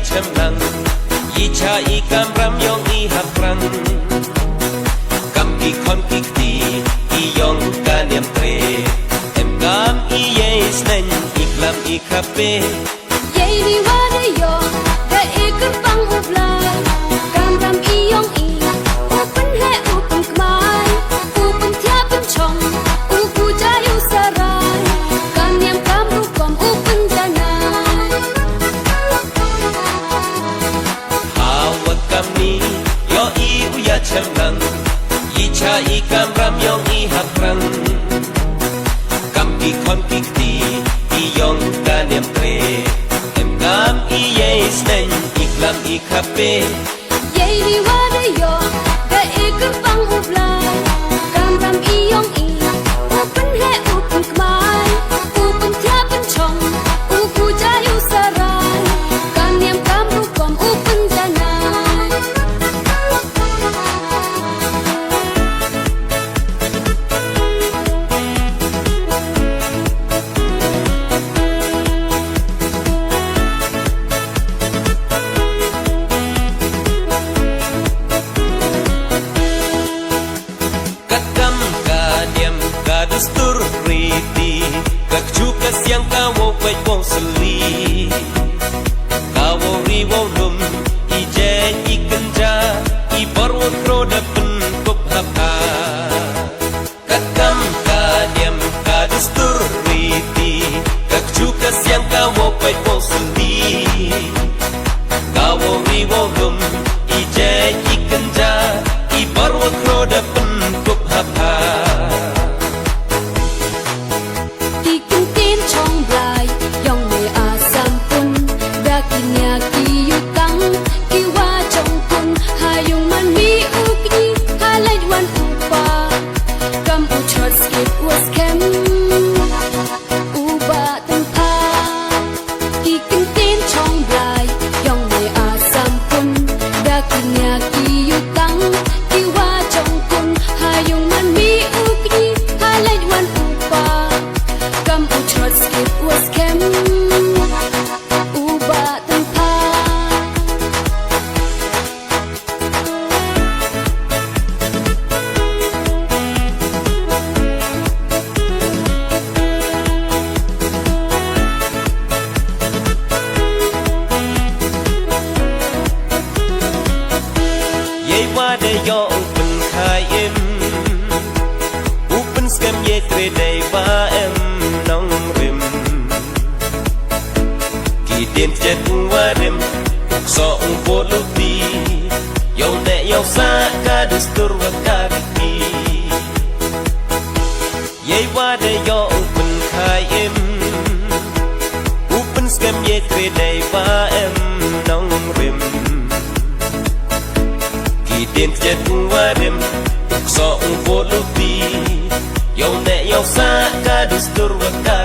chemlang yicha ikam ram yong I haprang kam ki kon ki ti I yong kaniam tre em kam I yes nen iklam ikape yei ni wa de yo da ikam pang ubla kam ram I yong I open he open kmai open tia pen chong upu ja yu sarai kam niam kam ru kom open jana awak kam ni yo I uya chemlang yicha ikam ram yong I haprang kam ki kon ki ti I yong kaniam tre em kam I yes nen iklam ikape yei ni wa de yo da ikam pang ubla kam ram I yong I open he open kmai open tia pen chong upu ja yu sarai kam niam kam ru kom open jana Dastur riti kak chuka siang kawo kwai wong seli kawo ri wong lum I je I kenja I borwo kro da pen kop hapa kakam ka diam ka dastur riti kak chuka siang kawo kwai wong seli kawo ri wong lum I je I kenja I borwo kro da pen kop hapa de yo open khai em open scam ye tre dei ba em nong rim ki dem jet wa rim so un polo ti yo ne yo sa ka distur wa ka ki ye wa de yo open khai em open scam ye tre dei ba em nong rim Din jet warim so un polo ti yo ne yo sa ka distur wa ka